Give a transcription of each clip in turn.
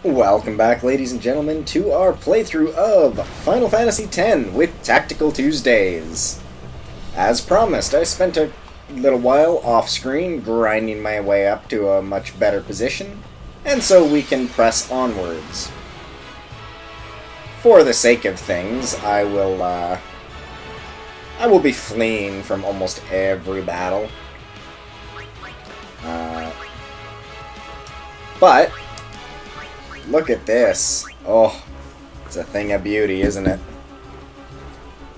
Welcome back, ladies and gentlemen, to our playthrough of Final Fantasy X with Tactical Tuesdays. As promised, I spent a little while off-screen grinding my way up to a much better position, and so we can press onwards. For the sake of things, I will be fleeing from almost every battle. But look at this. Oh, it's a thing of beauty, isn't it?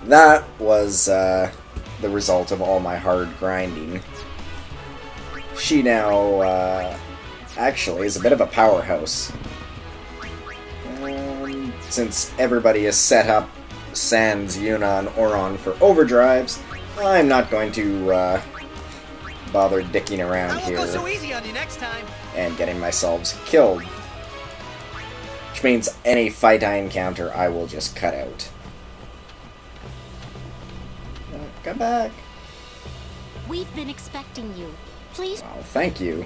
That was the result of all my hard grinding. She now actually is a bit of a powerhouse. Since everybody is set up sans Yuna and Oron for overdrives, I'm not going to bother dicking around here go so easy on you next time. And getting myself killed. Which means any fight I encounter, I will just cut out. Come back. We've been expecting you. Please. Well, thank you.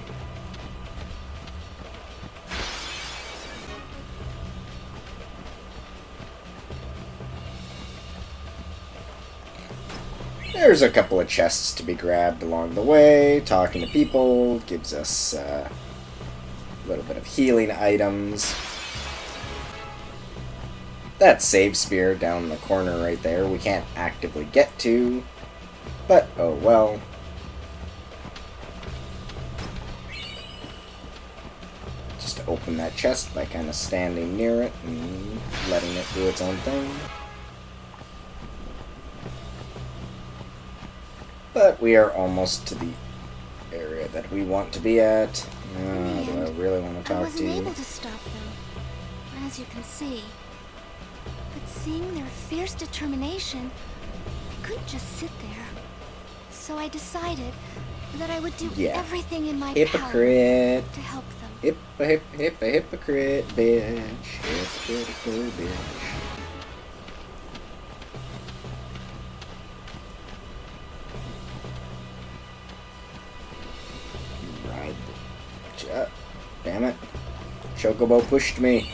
There's a couple of chests to be grabbed along the way. Talking to people gives us a little bit of healing items. That save spear down in the corner right there we can't actively get to, but oh well. Just open that chest by kind of standing near it and letting it do its own thing. But we are almost to the area that we want to be at. Do I really want to talk to you? I wasn't able to stop them, as you can see. But seeing their fierce determination, I couldn't just sit there. So I decided that I would do everything in my power to help them. Hypocrite, bitch. Hypocritical bitch. Damn it. Chocobo pushed me.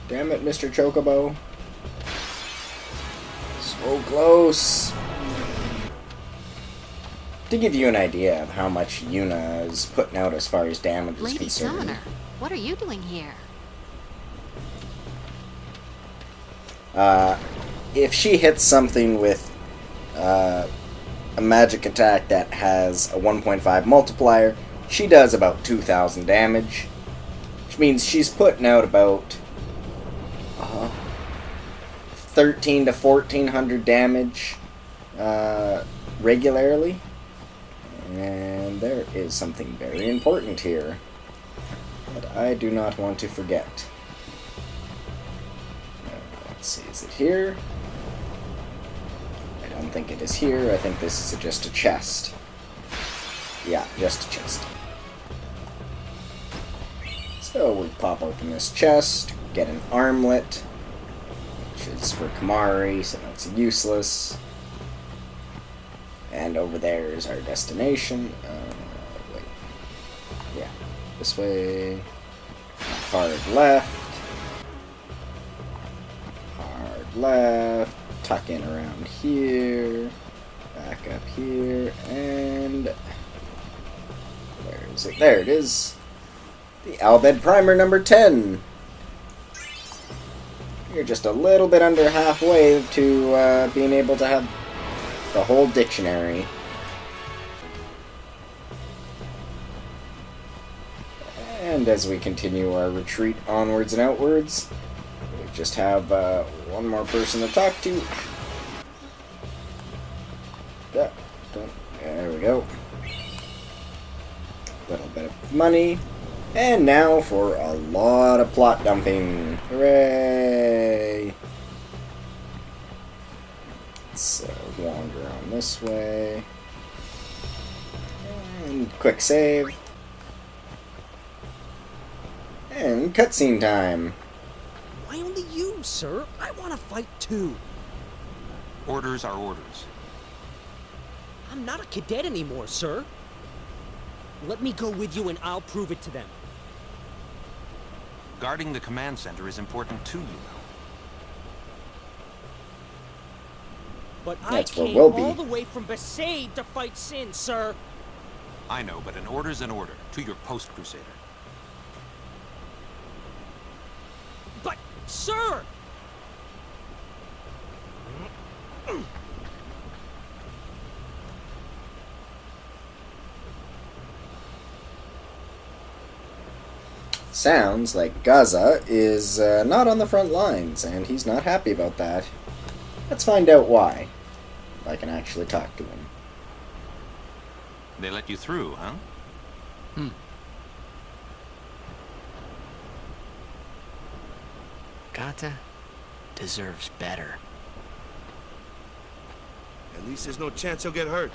Damn it, Mr. Chocobo. So close. To give you an idea of how much Yuna is putting out as far as damage is concerned. Summoner, what are you doing here? If she hits something with a magic attack that has a 1.5 multiplier, she does about 2,000 damage, which means she's putting out about 1,300 to 1,400 damage regularly. And there is something very important here that I do not want to forget. Let's see, is it here? I don't think it is here. I think this is just a chest. Yeah, just a chest. So we pop open this chest, get an armlet, which is for Kamari, so that's useless. And over there is our destination. Wait. Yeah, this way. Hard left. Hard left. Tuck in around here. Back up here. And where is it? There it is. The Bhed Primer number 10. You're just a little bit under halfway to being able to have the whole dictionary. And as we continue our retreat onwards and outwards, we just have one more person to talk to. There we go. Little bit of money. And now for a lot of plot dumping. Hooray! Let's wander on this way. And quick save. And cutscene time. Why only you, sir? I want to fight too. Orders are orders. I'm not a cadet anymore, sir. Let me go with you and I'll prove it to them. Guarding the command center is important to you. But That's I where came we'll be. all the way from Bhed to fight Sin, sir. I know, but an order's an order to your post-Crusader. But, sir! Sounds like Gaza is not on the front lines, and he's not happy about that. Let's find out why. If I can actually talk to him. They let you through, huh? Gata deserves better. At least there's no chance he'll get hurt.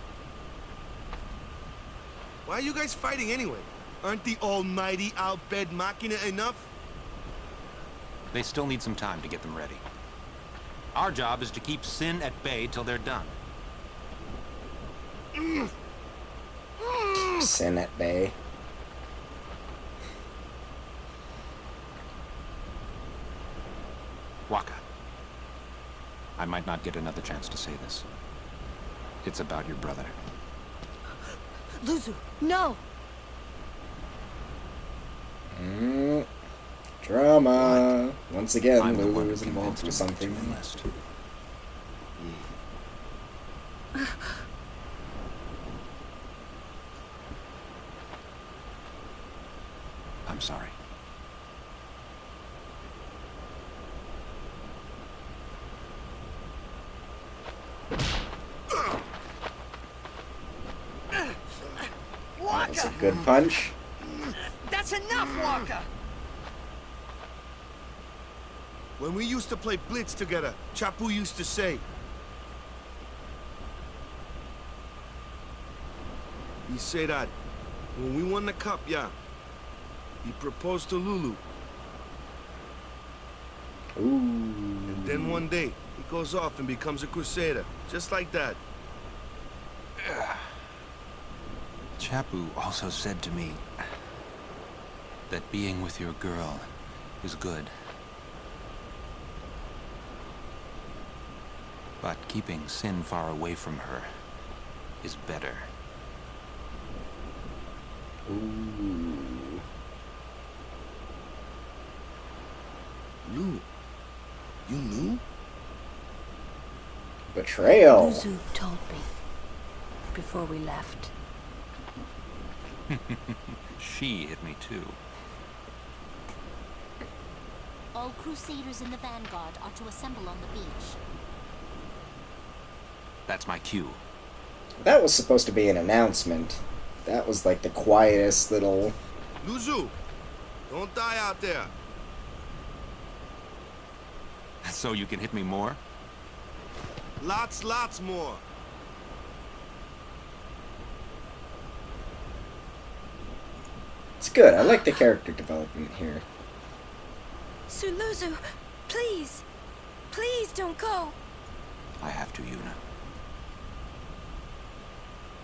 Why are you guys fighting anyway? Aren't the almighty Bhed Machina enough? They still need some time to get them ready. Our job is to keep Sin at bay till they're done. Sin at bay. Waka. I might not get another chance to say this. It's about your brother. Luzu, no! Drama. Once again, I'm the one Lulu who is involved convinced with him to something. enlist. I'm sorry. That's a good punch. That's enough, Waka! When we used to play Blitz together, Chapu used to say... He said that when we won the cup, yeah, he proposed to Lulu. Ooh. And then one day, he goes off and becomes a crusader, just like that. Chapu also said to me that being with your girl is good. But keeping Sin far away from her is better. Ooh. Lou, you knew? Betrayal. Luzu told me before we left. She hit me too. All Crusaders in the Vanguard are to assemble on the beach. That's my cue. That was supposed to be an announcement. That was like the quietest little... Luzu, don't die out there. So you can hit me more? Lots more. It's good. I like the character development here. Sir Luzu, please. Please don't go. I have to, Yuna.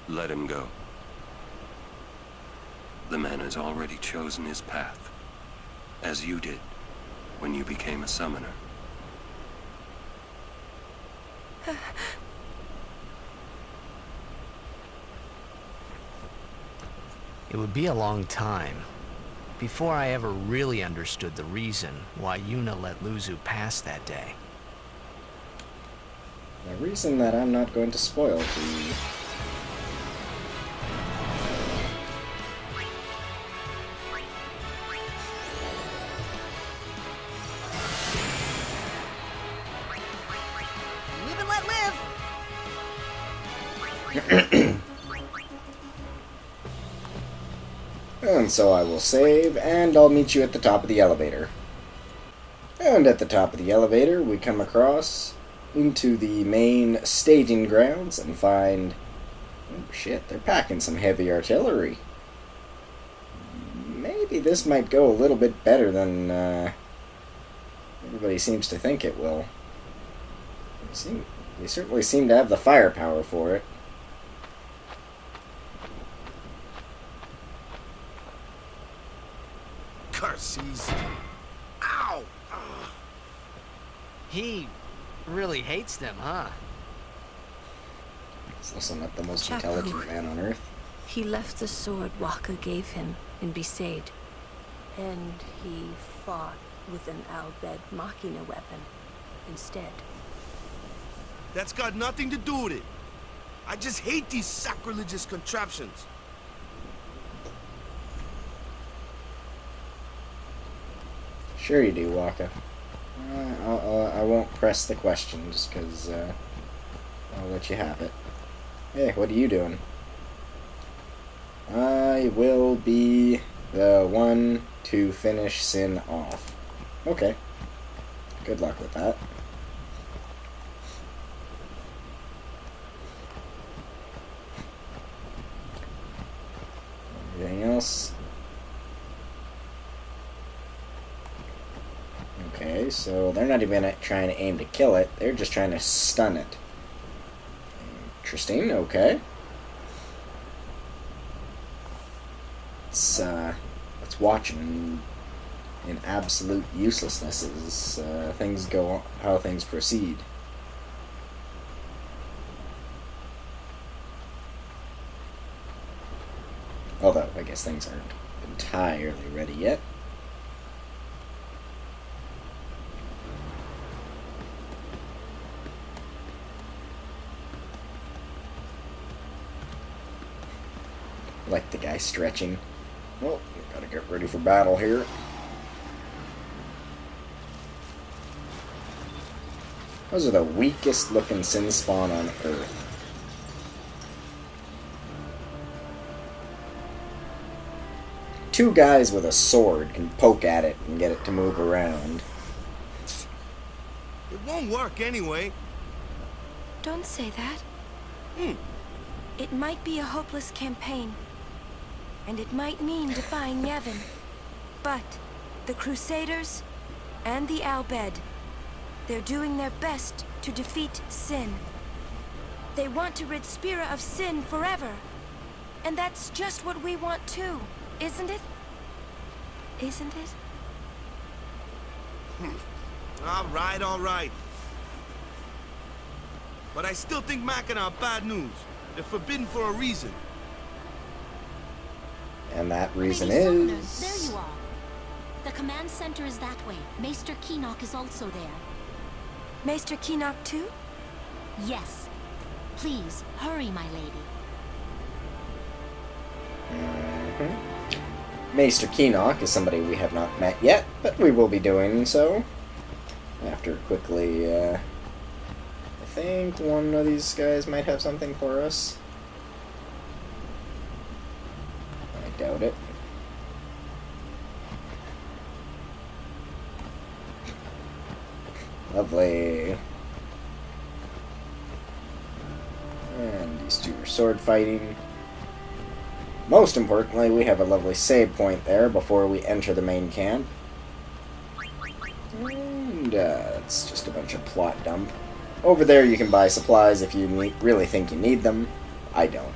Let him go. The man has already chosen his path, as you did when you became a summoner. It would be a long time before I ever really understood the reason why Yuna let Luzu pass that day. A reason that I'm not going to spoil for you. Live and let live! And so I will save, and I'll meet you at the top of the elevator. And at the top of the elevator, we come across into the main staging grounds and find... Oh shit, they're packing some heavy artillery. Maybe this might go a little bit better than everybody seems to think it will. They certainly seem to have the firepower for it. Curses. Ow! Ah. He really hates them, huh? He's also not the most Chapu. intelligent man on Earth. He left the sword Waka gave him in Bhed, and he fought with an Bhed Machina weapon instead. That's got nothing to do with it. I just hate these sacrilegious contraptions. Sure you do, Waka. I won't press the question just because I'll let you have it. Hey, what are you doing? I will be the one to finish Sin off. Okay. Good luck with that. Anything else? Okay, so they're not even trying to aim to kill it, they're just trying to stun it. Interesting, okay. Let's watch in absolute uselessness as things go on, how things proceed. Although, I guess things aren't entirely ready yet. Like the guy stretching. Well, we gotta get ready for battle here. Those are the weakest looking Sin spawn on Earth. Two guys with a sword can poke at it and get it to move around. It won't work anyway. Don't say that. It might be a hopeless campaign, and it might mean defying Yevon. But the Crusaders and the Bhed, they're doing their best to defeat Sin. They want to rid Spira of Sin forever. And that's just what we want too, isn't it? Isn't it? All right. But I still think Machina are bad news. They're forbidden for a reason. And that reason Lady Summoner, is... there you are. The command center is that way. Maester Keenock is also there. Maester Keenock too? Yes. Please, hurry, my lady. Maester Keenock is somebody we have not met yet, but we will be doing so. After quickly, I think one of these guys might have something for us. I doubt it. Lovely. And these two are sword fighting. Most importantly, we have a lovely save point there before we enter the main camp. And it's just a bunch of plot dump. Over there you can buy supplies if you really think you need them. I don't.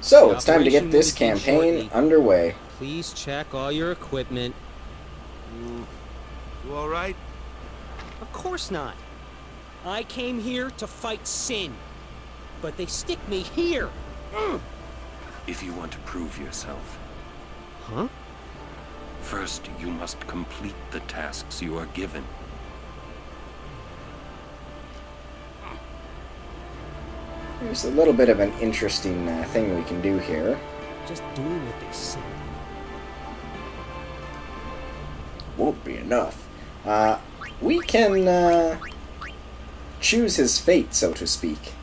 So, it's time to get this campaign underway. Please check all your equipment. You all right? Of course not. I came here to fight Sin. But they stick me here. If you want to prove yourself, Huh? first you must complete the tasks you are given. There's a little bit of an interesting thing we can do here. Just doing what they say. Won't be enough. We can choose his fate, so to speak.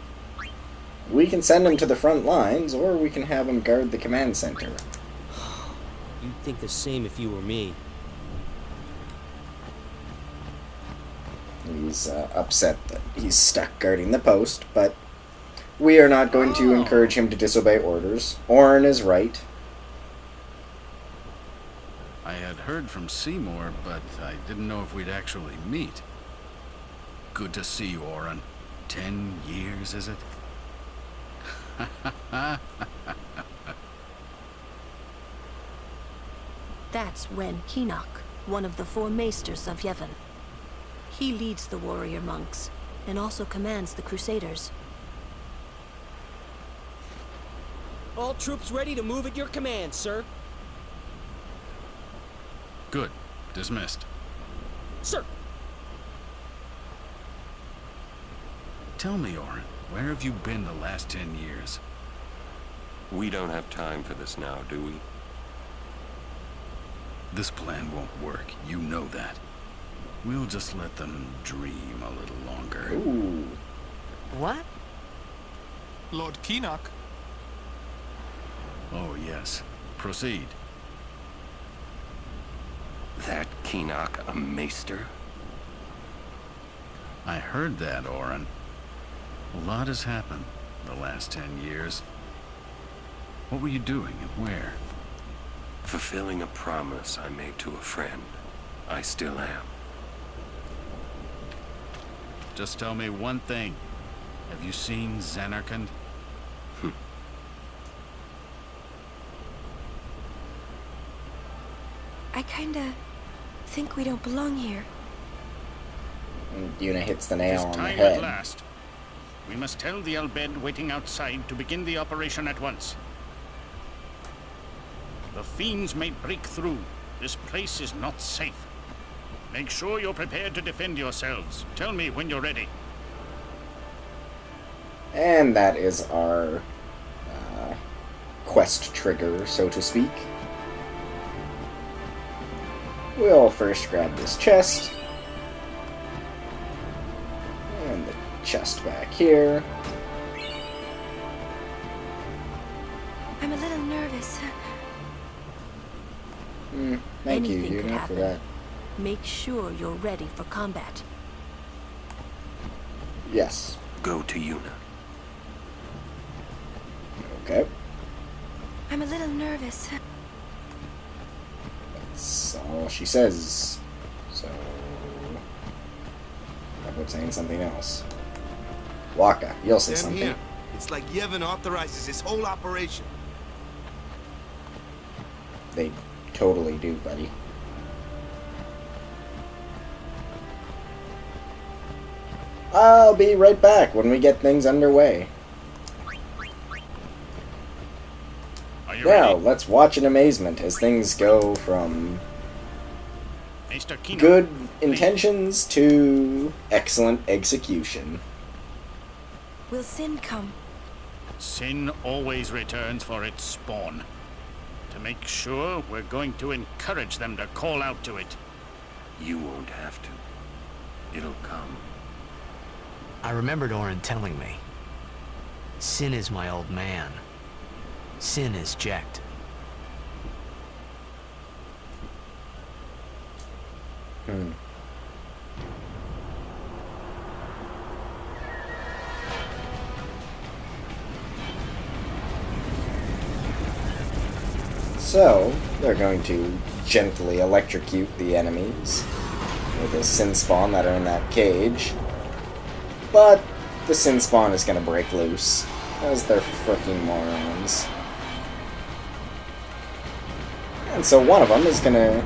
We can send him to the front lines, or we can have him guard the command center. You'd think the same if you were me. He's upset that he's stuck guarding the post, but we are not going to encourage him to disobey orders. Orin is right. I had heard from Seymour, but I didn't know if we'd actually meet. Good to see you, Oren. 10 years, is it? That's Wen Kinok, one of the four maesters of Yevon. He leads the warrior monks, and also commands the Crusaders. All troops ready to move at your command, sir. Good. Dismissed. Sir! Tell me, Oren, where have you been the last 10 years? We don't have time for this now, do we? This plan won't work. You know that. We'll just let them dream a little longer. Ooh. What? Lord Kinok. Oh, yes. Proceed. That Kinok a maester? I heard that, Oren. A lot has happened the last 10 years. What were you doing and where? Fulfilling a promise I made to a friend. I still am. Just tell me one thing. Have you seen Zanarkand? I kinda think we don't belong here. And Yuna hits the nail on the Time head. at last. We must tell the Bhed waiting outside to begin the operation at once. The fiends may break through. This place is not safe. Make sure you're prepared to defend yourselves. Tell me when you're ready. And that is our quest trigger, so to speak. We'll first grab this chest. And the chest back here. I'm a little nervous. Thank you, Anything could Yuna, for happen. that. Make sure you're ready for combat. Yes. Go to Yuna. Okay. I'm a little nervous. That's all she says. So, how about saying something else? Waka, you'll say Stand something. here. It's like Yevon authorizes this whole operation. They totally do, buddy. I'll be right back when we get things underway. Are you Now, ready? let's watch in amazement as things go from Maester Kinok, good please. intentions to excellent execution. Will Sin come? Sin always returns for its spawn. To make sure, we're going to encourage them to call out to it. You won't have to. It'll come. I remembered Oren telling me. Sin is my old man. Sin is Jekt. So, they're going to gently electrocute the enemies with the sin spawn that are in that cage. But the sin spawn is going to break loose, as they're freaking morons. And so one of them is going to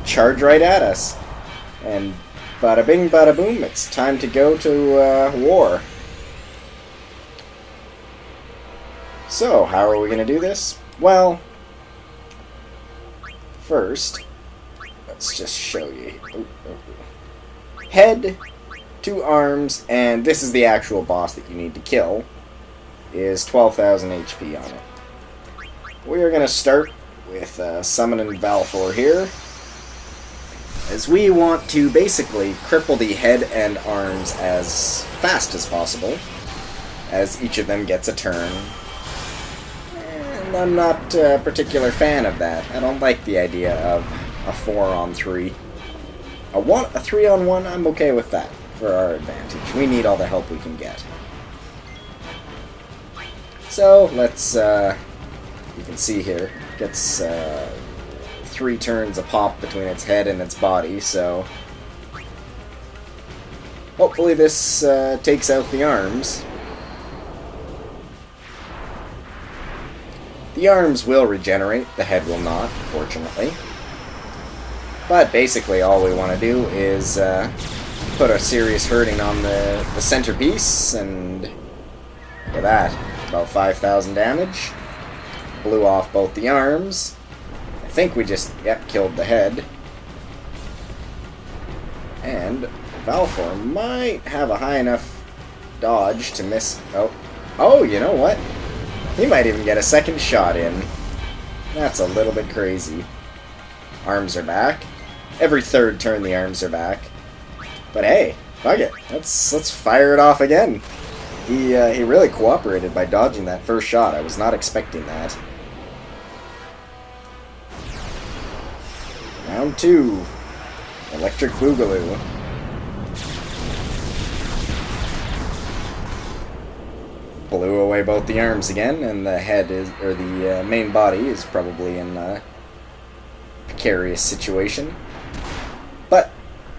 charge right at us. And bada bing, bada boom, it's time to go to war. So, how are we going to do this? Well, first, let's just show you. Head, 2 arms, and this is the actual boss that you need to kill, is 12,000 HP on it. We are going to start with summoning Valthor here, as we want to basically cripple the head and arms as fast as possible, as each of them gets a turn. And I'm not a particular fan of that. I don't like the idea of a 4-on-3. A 3-on-1, I'm okay with that for our advantage. We need all the help we can get. So, let's, you can see here, gets 3 turns a pop between its head and its body, so Hopefully this takes out the arms. The arms will regenerate, the head will not, fortunately. But basically all we want to do is put a serious hurting on the centerpiece, and look at that, about 5,000 damage. Blew off both the arms. I think we just, killed the head. And Valfor might have a high enough dodge to miss... Oh, you know what? He might even get a second shot in. That's a little bit crazy. Arms are back. Every third turn the arms are back. But hey, fuck it. Let's fire it off again. He really cooperated by dodging that first shot. I was not expecting that. Round 2. Electric Boogaloo. Blew away both the arms again, and the head is, or the main body is probably in a precarious situation. But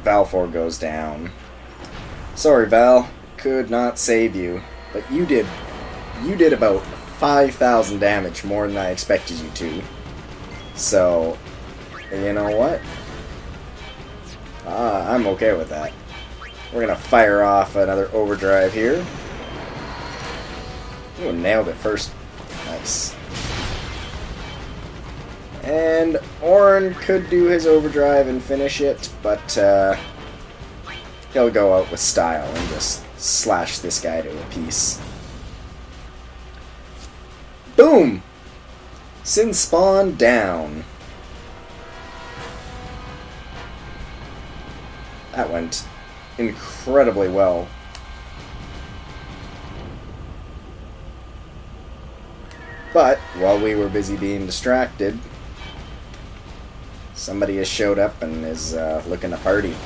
Valfor goes down. Sorry, Val, could not save you, but you did about 5,000 damage more than I expected you to. So, you know what? I'm okay with that. We're gonna fire off another overdrive here. Ooh, nailed it first. Nice. And Orin could do his overdrive and finish it, but he'll go out with style and just slash this guy to a piece. Boom! Sin Spawn down. That went incredibly well. But, while we were busy being distracted, somebody has showed up and is looking to party.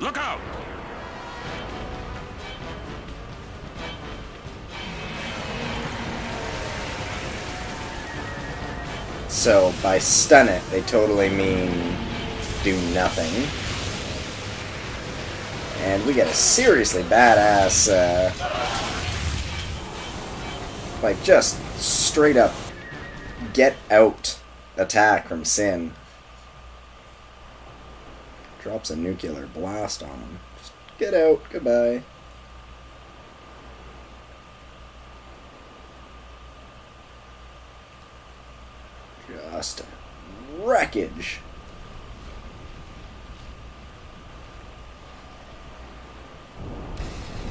Look out! So, by stun it, they totally mean do nothing. And we get a seriously badass, like, just straight up get out attack from Sin. Drops a nuclear blast on him. Just get out. Goodbye. Just wreckage.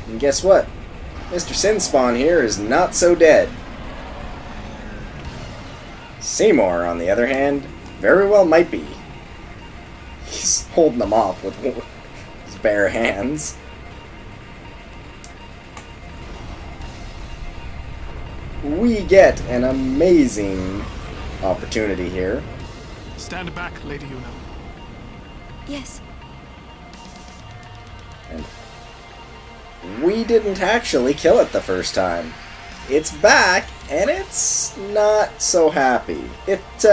And guess what? Mr. Sinspawn here is not so dead. Seymour, on the other hand, very well might be. He's holding them off with his bare hands. We get an amazing opportunity here. Stand back, Lady Yuna. Yes. And we didn't actually kill it the first time. It's back, and it's not so happy. It's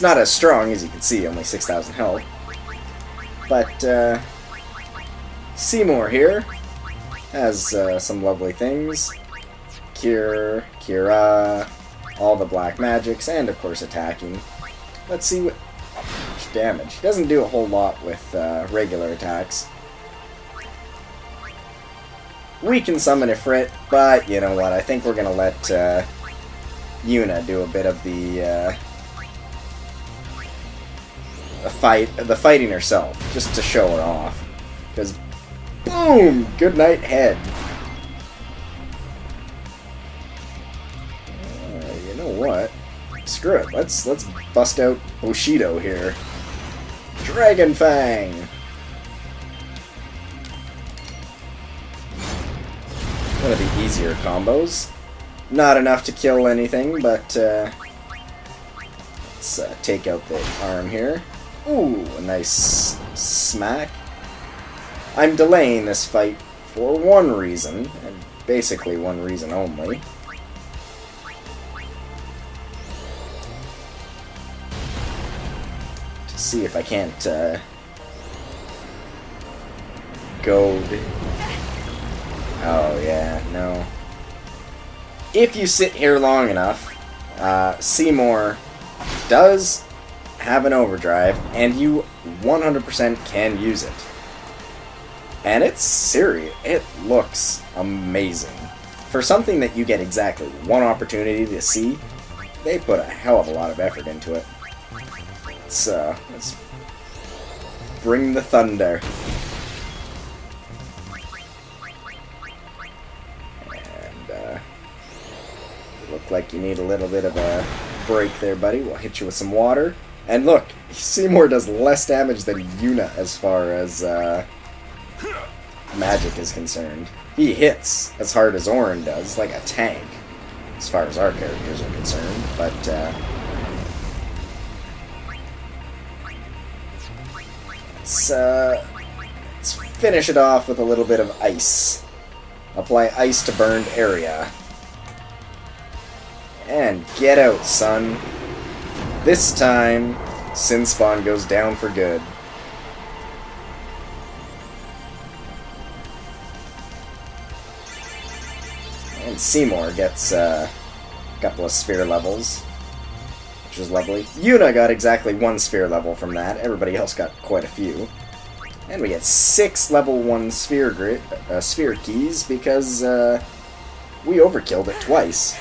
not as strong, as you can see, only 6,000 health. But, Seymour here has some lovely things. Cure, Cura, all the black magics, and of course attacking. Let's see what damage. Doesn't do a whole lot with regular attacks. We can summon Ifrit, but you know what? I think we're gonna let Yuna do a bit of the the fighting herself, just to show her off. Because, boom! Good night, head. You know what? Screw it. Let's bust out Bushido here. Dragon Fang. One of the easier combos. Not enough to kill anything, but let's take out the arm here. Ooh, a nice smack. I'm delaying this fight for one reason, and basically one reason only. To see if I can't goad. Oh yeah, no. If you sit here long enough, Seymour does have an overdrive, and you 100% can use it. And it's serious. It looks amazing. For something that you get exactly one opportunity to see, they put a hell of a lot of effort into it. Let's bring the thunder. And, look like you need a little bit of a break there, buddy. We'll hit you with some water. And look, Seymour does less damage than Yuna as far as magic is concerned. He hits as hard as Orin does, like a tank, as far as our characters are concerned. But let's finish it off with a little bit of ice. Apply ice to burned area. And get out, son. This time, Sin Spawn goes down for good. And Seymour gets a couple of sphere levels, which is lovely. Yuna got exactly 1 sphere level from that. Everybody else got quite a few. And we get 6 level 1 sphere sphere keys because we overkilled it twice.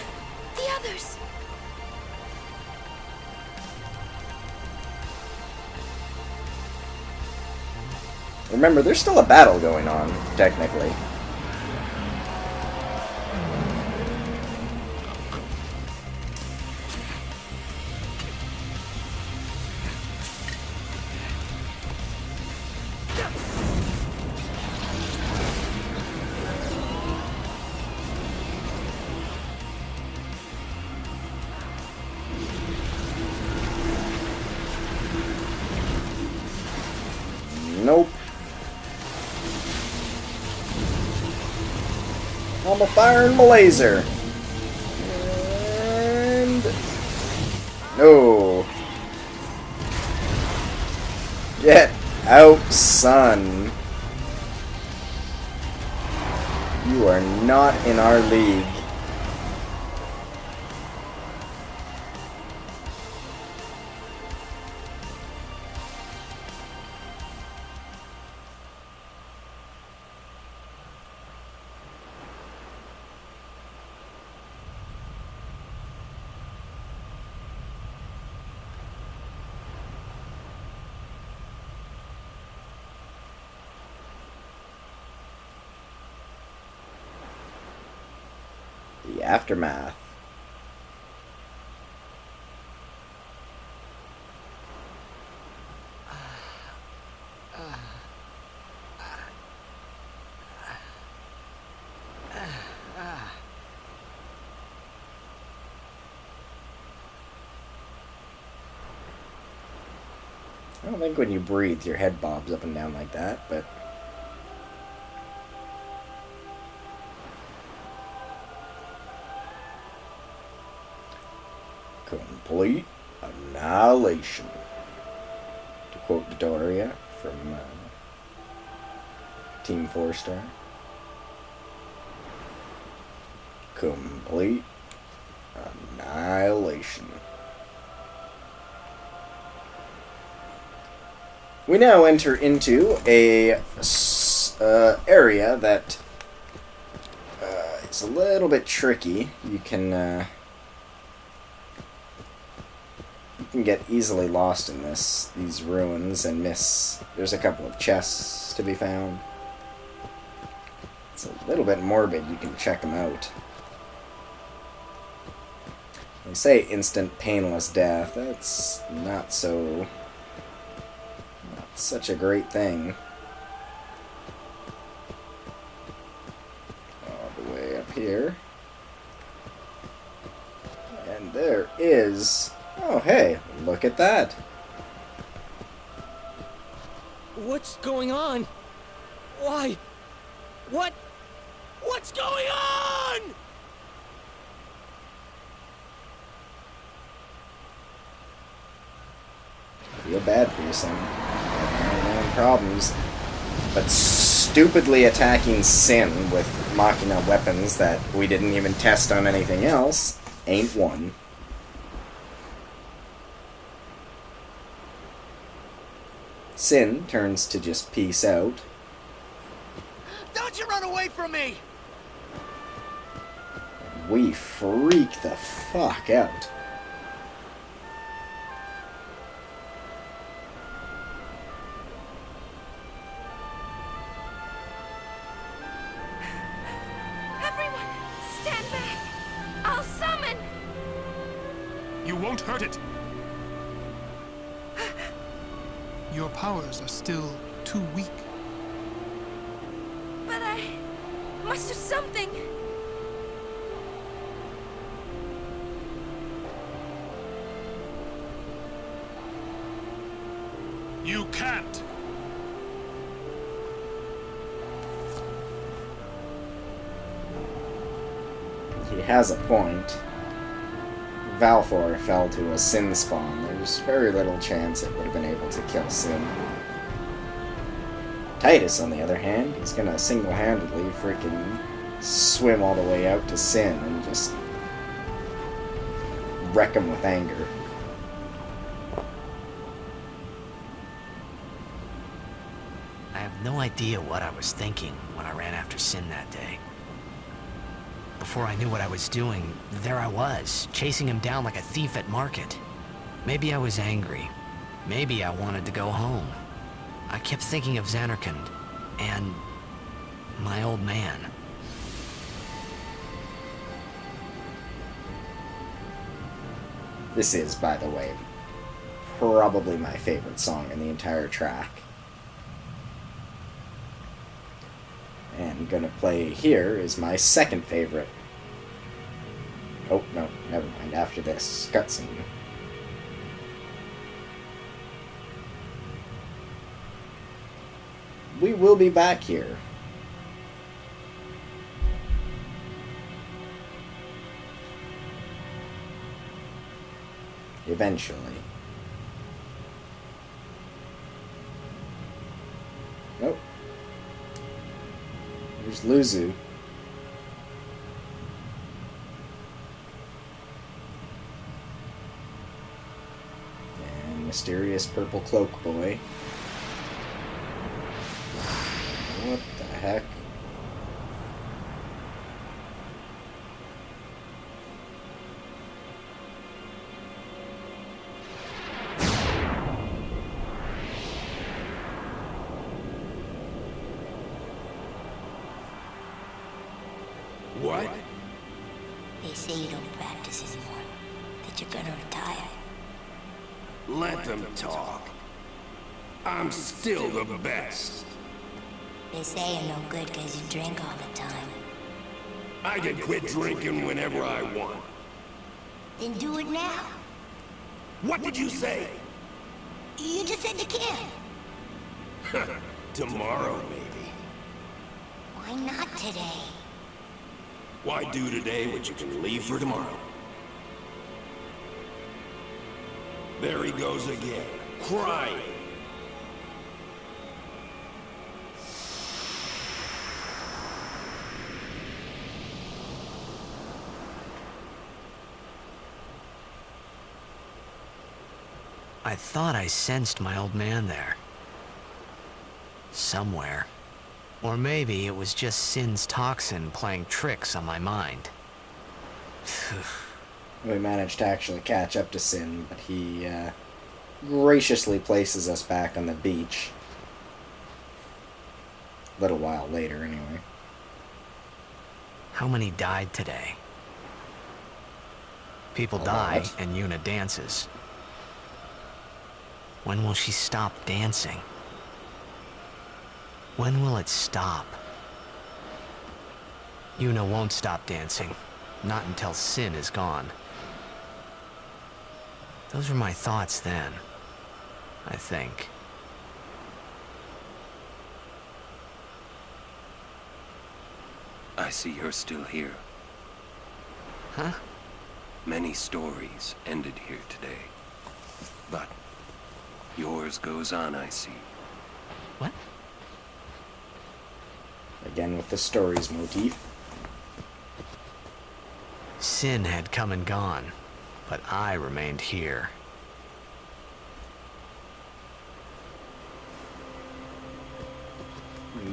The others. Remember, there's still a battle going on, technically. Nope. I'm a firing my laser. And no. Get out, son. You are not in our league. The aftermath. I don't think when you breathe your head bobs up and down like that, but complete annihilation, to quote Dodoria from Team 4-Star. Complete annihilation. We now enter into a area that is a little bit tricky. You can can get easily lost in these ruins and miss. There's a couple of chests to be found. It's a little bit morbid. You can check them out. They say instant painless death. That's not such a great thing. All the way up here. And there is... Oh, hey, look at that. What's going on? Why? What's going on? Feel bad for your son. No problems. But stupidly attacking Sin with Machina weapons that we didn't even test on anything else ain't one. Sin turns to just peace out. Don't you run away from me! We freak the fuck out. Everyone, stand back! I'll summon! You won't hurt it. Your powers are still too weak. But I must do something. You can't. He has a point. Valfor fell to a Sin spawn. There's very little chance it would have been able to kill Sin. Titus, on the other hand, he's gonna single-handedly freaking swim all the way out to Sin and just wreck him with anger. I have no idea what I was thinking when I ran after Sin that day. Before I knew what I was doing, there I was, chasing him down like a thief at market. Maybe I was angry. Maybe I wanted to go home. I kept thinking of Xanarkand and my old man. This is, by the way, probably my favorite song in the entire track. And gonna play here is my second favorite. Oh, no, never mind. After this cutscene. We will be back here. Eventually. Nope. There's Luzu. And mysterious purple cloak boy. What the heck? What? They say you don't practice anymore. That you're gonna retire. Let them talk. I'm still the best. They say you're no good because you drink all the time. I can quit drinking whenever I want. Then do it now. What did you say? You just said you can. Tomorrow, maybe. Why not today? Why do today what you can leave for tomorrow? There he goes again, crying. I thought I sensed my old man there. Somewhere. Or maybe it was just Sin's toxin playing tricks on my mind. We managed to actually catch up to Sin, but he graciously places us back on the beach. A little while later, anyway. How many died today? People die, and Yuna dances. When will she stop dancing? When will it stop? Yuna won't stop dancing. Not until Sin is gone. Those were my thoughts then, I think. I see you're still here. Huh? Many stories ended here today. But yours goes on, I see. What? Again with the stories motif. Sin had come and gone, but I remained here.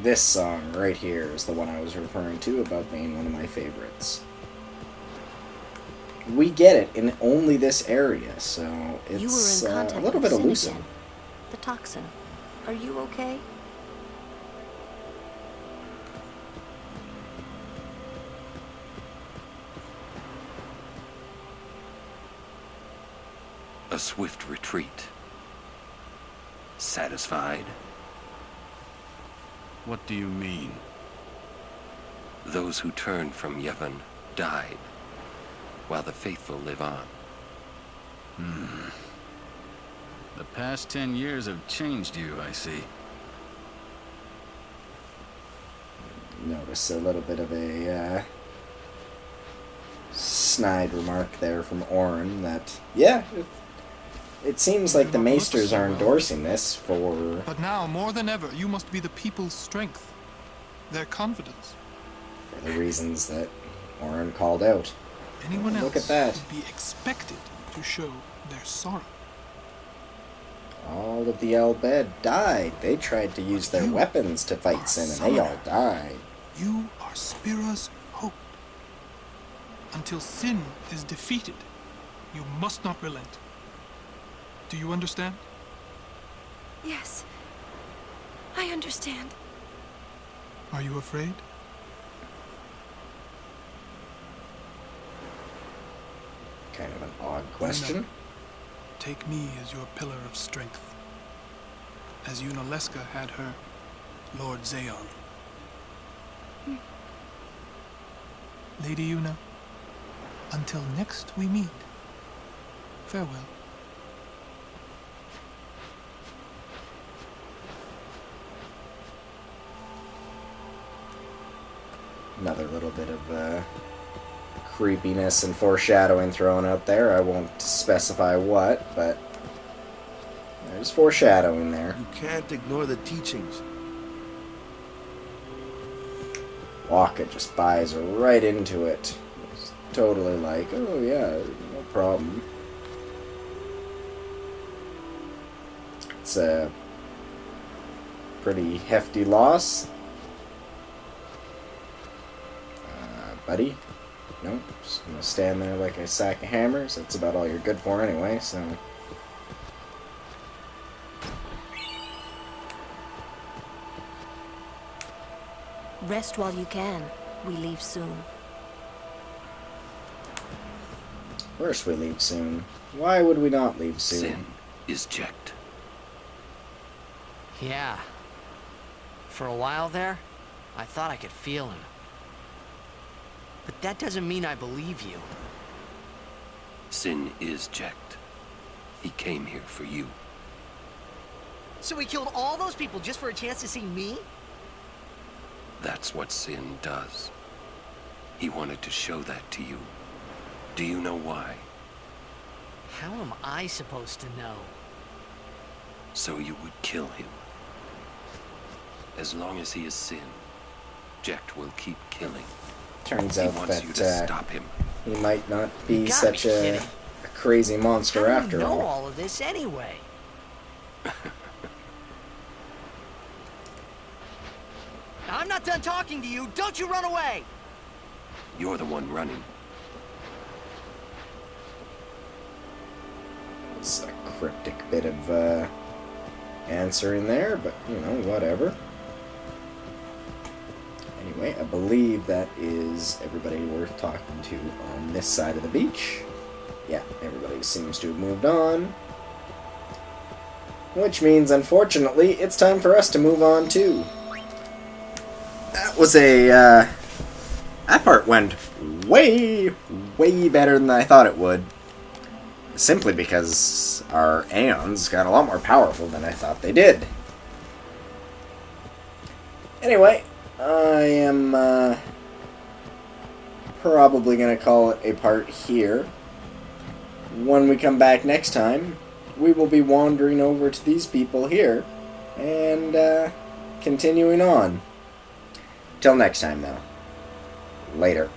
This song right here is the one I was referring to about being one of my favorites. We get it in only this area, so it's You were in contact a little bit with Sin elusive. again. The toxin. Are you okay? A swift retreat. Satisfied? What do you mean? Those who turned from Yevon died, while the faithful live on. The past 10 years have changed you, I see. Notice a little bit of a snide remark there from Orin that, yeah, it seems like the Maesters are endorsing this for... But now, more than ever, you must be the people's strength, their confidence. For the reasons that Orin called out. Anyone else Look at that. would be expected to show their sorrow. All of the Bhed died. They tried to use their weapons to fight Sin, and they all died. You are Spira's hope. Until Sin is defeated, you must not relent. Do you understand? Yes. I understand. Are you afraid? Kind of an odd question. No. Take me as your pillar of strength. As Yuna Leska had her Lord Zeon. Lady Yuna, until next we meet, farewell. Another little bit of creepiness and foreshadowing thrown out there. I won't specify what, but there's foreshadowing there. You can't ignore the teachings. Waka just buys right into it. It's totally like, oh yeah, no problem. It's a pretty hefty loss. Buddy? Nope, just gonna stand there like a sack of hammers. That's about all you're good for anyway, so... Rest while you can. We leave soon. Of course we leave soon. Why would we not leave soon? Sin is checked. Yeah. For a while there, I thought I could feel him. But that doesn't mean I believe you. Sin is checked. He came here for you. So he killed all those people just for a chance to see me? That's what Sin does. He wanted to show that to you. Do you know why? How am I supposed to know? So you would kill him. As long as he is Sin, Jecht will keep killing. Turns He out wants you to that stop him. he might not be You gotta such be a kidding. crazy monster How do after you know all. all of this anyway? I'm not done talking to you. Don't you run away! You're the one running. It's a cryptic bit of answer in there, but, you know, whatever. Anyway, I believe that is everybody worth talking to on this side of the beach. Yeah, everybody seems to have moved on. Which means, unfortunately, it's time for us to move on too. That was that part went way, way better than I thought it would. Simply because our Aeons got a lot more powerful than I thought they did. Anyway, I am probably going to call it a part here. When we come back next time, we will be wandering over to these people here and continuing on. Till next time, though. Later.